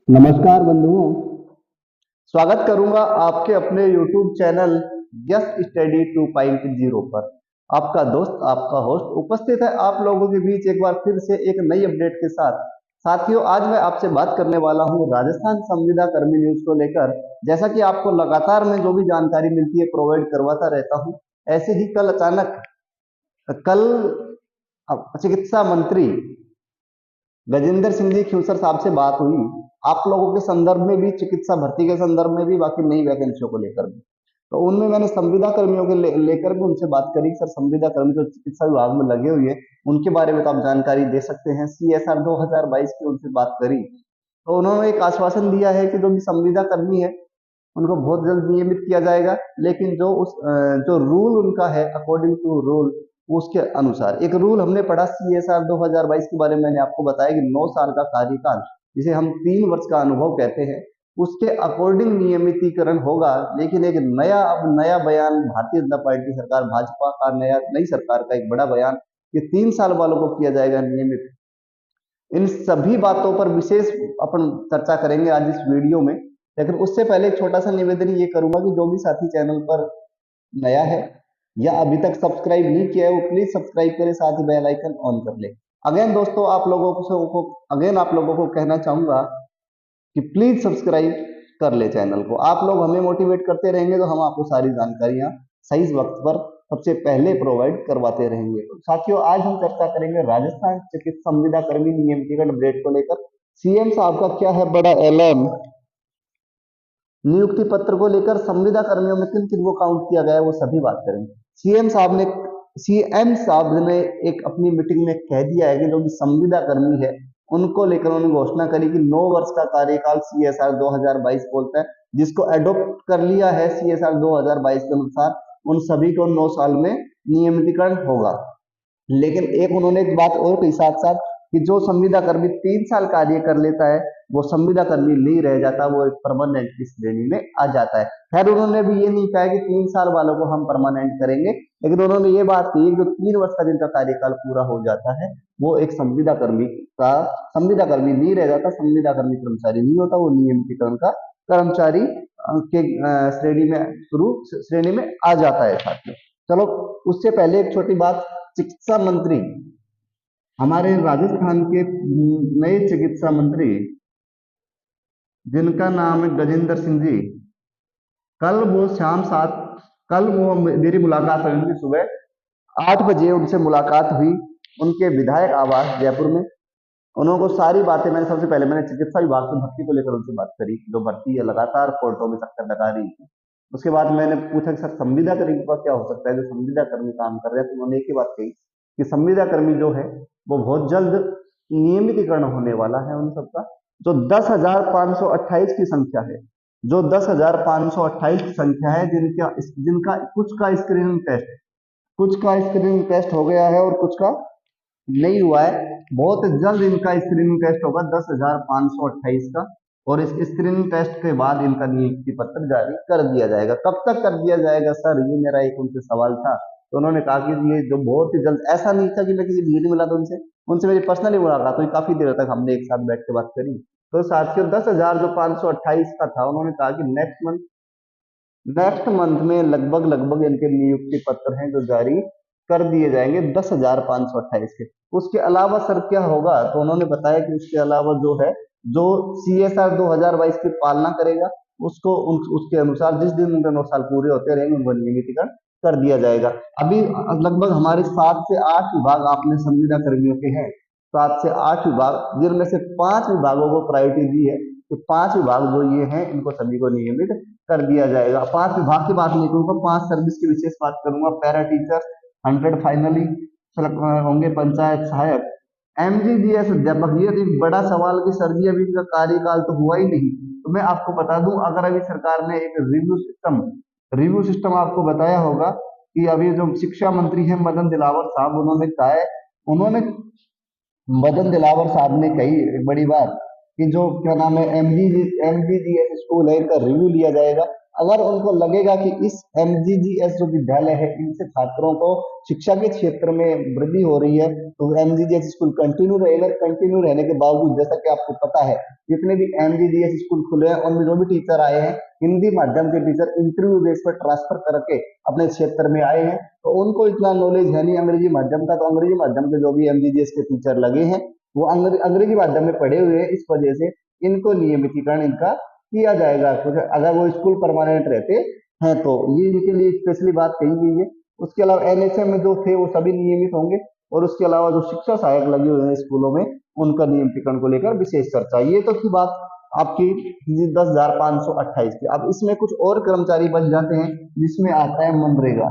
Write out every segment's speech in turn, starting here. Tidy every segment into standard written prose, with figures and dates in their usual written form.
नमस्कार बंधुओं, स्वागत करूंगा आपके अपने YouTube चैनल यस स्टडी 2.0 पर। आपका दोस्त, आपका होस्ट उपस्थित है आप लोगों के बीच एक बार फिर से एक नई अपडेट के साथ। साथियों, आज मैं आपसे बात करने वाला हूं राजस्थान संविदा कर्मी न्यूज को लेकर। जैसा कि आपको लगातार मैं जो भी जानकारी मिलती है प्रोवाइड करवाता रहता हूं, ऐसे ही कल चिकित्सा मंत्री गजेंद्र सिंह जी ख्यूसर साहब से बात हुई, आप लोगों के संदर्भ में भी, चिकित्सा भर्ती के संदर्भ में भी, बाकी नई वैकेंसियों को लेकर भी। तो उनमें मैंने संविदा कर्मियों के लेकर भी उनसे बात करी। सर, संविदा कर्मी जो चिकित्सा विभाग में लगे हुए हैं उनके बारे में तो आप जानकारी दे सकते हैं। CSR 2022 की उनसे बात करी तो उन्होंने एक आश्वासन दिया है कि जो भी संविदा कर्मी है उनको बहुत जल्द नियमित किया जाएगा, लेकिन जो रूल उनका है अकॉर्डिंग टू रूल, उसके अनुसार एक रूल हमने पढ़ा CSR 2022 के बारे में। मैंने आपको बताया कि 9 साल का कार्यकाल, जिसे हम 3 वर्ष का अनुभव कहते हैं, उसके अकॉर्डिंग नियमितीकरण होगा। लेकिन एक नया बयान भारतीय जनता पार्टी सरकार, भाजपा का नई सरकार का एक बड़ा बयान कि 3 साल वालों को किया जाएगा नियमित। इन सभी बातों पर विशेष अपन चर्चा करेंगे आज इस वीडियो में। लेकिन उससे पहले एक छोटा सा निवेदन ये करूंगा कि जो भी साथी चैनल पर नया है या अभी तक सब्सक्राइब नहीं किया है वो प्लीज सब्सक्राइब करें, साथ ही बेल आइकन ऑन कर ले। अगेन दोस्तों, आप लोगों को कहना चाहूंगा कि प्लीज सब्सक्राइब कर ले चैनल को। आप लोग हमें मोटिवेट करते रहेंगे तो हम आपको सारी जानकारियां सही वक्त पर सबसे पहले प्रोवाइड करवाते रहेंगे। तो साथियों, आज हम चर्चा करेंगे राजस्थान चिकित्सा संविदा कर्मी नियमितीकरण अपडेट को लेकर। CM साहब का क्या है बड़ा ऐलान, नियुक्ति पत्र को लेकर संविदा कर्मियों में किन किन को काउंट किया गया है, वो सभी बात करेंगे। सीएम साहब ने एक अपनी मीटिंग में कह दिया है कि जो भी संविदा कर्मी है उनको लेकर उन्होंने घोषणा करी कि 9 वर्ष का कार्यकाल CSR 2022 बोलता है, जिसको एडॉप्ट कर लिया है CSR 2022 के अनुसार उन सभी को 9 साल में नियमितीकरण होगा। लेकिन एक उन्होंने एक बात और कही साथ साथ कि जो संविदा कर्मी 3 साल कार्य कर लेता है वो संविदा कर्मी नहीं रह जाता, वो एक परमानेंट की श्रेणी में आ जाता है। खैर, उन्होंने भी ये नहीं कहा कि 3 साल वालों को हम परमानेंट करेंगे, लेकिन उन्होंने ये बात कही जो 3 वर्ष का जिनका कार्यकाल पूरा हो जाता है वो एक संविदा कर्मी नहीं रह जाता, संविदा कर्मी कर्मचारी नहीं होता, वो नियमितीकरण का कर्मचारी के श्रेणी में आ जाता है साथियों। चलो, उससे पहले एक छोटी बात, चिकित्सा मंत्री, हमारे राजस्थान के नए चिकित्सा मंत्री जिनका नाम है गजेंद्र सिंह जी, कल वो शाम 7, कल वो मेरी मुलाकात हुई उनकी सुबह 8 बजे उनसे मुलाकात हुई उनके विधायक आवास जयपुर में। उन्होंने सारी बातें, सबसे पहले मैंने चिकित्सा विभाग की भर्ती को लेकर उनसे बात करी, जो भर्ती है लगातार कोर्टों में चक्कर लगा रही है। उसके बाद मैंने पूछा कि सर संविदा कर्मी का क्या हो सकता है, जो संविदा कर्मी काम कर रहे हैं। तो उन्होंने एक ही बात कही कि संविदा कर्मी जो है वो बहुत जल्द नियमितीकरण होने वाला है उन सबका। जो 10,528 की संख्या है, जो 10,528 की संख्या है जिनका जिनका कुछ का स्क्रीनिंग टेस्ट हो गया है और कुछ का नहीं हुआ है, बहुत जल्द इनका स्क्रीनिंग टेस्ट होगा 10,528 का, और इस स्क्रीनिंग टेस्ट के बाद इनका नियुक्ति पत्र जारी कर दिया जाएगा। कब तक कर दिया जाएगा सर, ये मेरा एक उनसे सवाल था। तो उन्होंने कहा कि ये जो बहुत ही जल्द, ऐसा नहीं था कि मैं किसी भीड़ मिला था उनसे उनसे मेरी पर्सनली मुलाकात हुई, काफी देर तक हमने एक साथ बैठ के बात करी। तो साथियों, 10,528 का था, उन्होंने कहा कि नेक्स्ट मंथ में लगभग इनके नियुक्ति पत्र हैं जो जारी कर दिए जाएंगे 10,528 के। उसके अलावा सर क्या होगा, तो उन्होंने बताया कि उसके अलावा जो है, जो CSR 2022 की पालना करेगा उसके अनुसार जिस दिन उनके 9 साल पूरे होते रहेंगे उनको नियमितीकरण कर दिया जाएगा। अभी लगभग हमारे 7 से 8 विभाग आपने संविदा कर्मियों के हैं, 7 से 8 विभाग, जिनमें से 5 विभागों को प्रायोरिटी दी है कि 5 विभाग जो ये हैं इनको सभी को नियमित कर दिया जाएगा। 5 विभाग की बात नहीं करूंगा, 5 सर्विस की विशेष बात करूंगा। पैरा टीचर 100 फाइनली होंगे, पंचायत सहायक, MGGS अध्यापक। ये एक बड़ा सवाल कि सर जी अभी इनका कार्यकाल तो हुआ ही नहीं। तो मैं आपको बता दूं, अगर अभी सरकार ने एक रिव्यू सिस्टम आपको बताया होगा कि अभी जो शिक्षा मंत्री हैं मदन दिलावर साहब, मदन दिलावर साहब ने कही एक बड़ी बात कि जो क्या नाम है MGGS स्कूल है, इनका रिव्यू लिया जाएगा। अगर उनको लगेगा कि इस एमजीजीएस जो विद्यालय है इनसे छात्रों को शिक्षा के क्षेत्र में वृद्धि हो रही है, तो एमजीजीएस स्कूल कंटिन्यू रहेगा। कंटिन्यू रहने के बावजूद जैसा कि आपको पता है जितने भी एमजीजीएस स्कूल खुले हैं उनमें जो भी टीचर आए हैं, हिंदी माध्यम के टीचर इंटरव्यू बेस पर ट्रांसफर करके अपने क्षेत्र में आए हैं, तो उनको इतना नॉलेज है नहीं अंग्रेजी माध्यम का। तो अंग्रेजी माध्यम के जो भी एमजीजीएस के टीचर लगे हैं वो अंग्रेजी माध्यम में पढ़े हुए हैं, इस वजह से इनको नियमितीकरण इनका किया जाएगा। कुछ अगर वो स्कूल परमानेंट रहते हैं तो ये इनके लिए स्पेशली बात कही गई है। उसके अलावा एनएचएम में जो थे वो सभी नियमित होंगे, और उसके अलावा जो शिक्षा सहायक लगे हुए हैं स्कूलों में उनका नियमितीकरण को लेकर विशेष चर्चा। ये तो की बात आपकी 10,528 की। अब इसमें कुछ और कर्मचारी बच जाते हैं जिसमें आता है मनरेगा।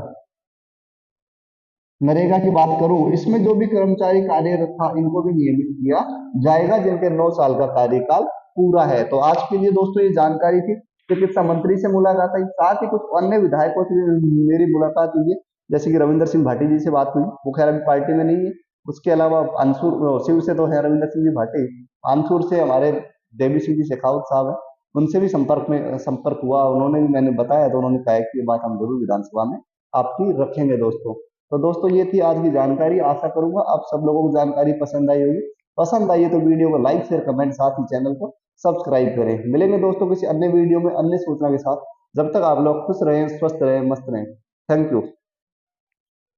नरेगा की बात करूं, इसमें जो भी कर्मचारी कार्यरत था इनको भी नियमित किया जाएगा जिनके 9 साल का कार्यकाल पूरा है। तो आज के लिए दोस्तों ये जानकारी थी। चिकित्सा मंत्री से मुलाकात हुई, साथ ही कुछ अन्य विधायकों से मेरी मुलाकात हुई है, जैसे कि रविंद्र सिंह भाटी जी से बात हुई, वो खैर अभी पार्टी में नहीं है। उसके अलावा अंसुर शिव से तो है रविंद्र सिंह जी भाटी, आमसूर से हमारे देवी सिंह जी शेखावत साहब है, उनसे भी संपर्क हुआ, उन्होंने भी मैंने बताया तो उन्होंने कहा कि ये बात हम जरूर विधानसभा में आपकी रखेंगे दोस्तों। तो दोस्तों ये थी आज की जानकारी। आशा करूंगा आप सब लोगों को जानकारी पसंद आई होगी। पसंद आई है तो वीडियो को लाइक शेयर कमेंट, साथ ही चैनल को सब्सक्राइब करें। मिलेंगे दोस्तों किसी अन्य वीडियो में अन्य सूचना के साथ। जब तक आप लोग खुश रहें, स्वस्थ रहें, मस्त रहें। Thank you.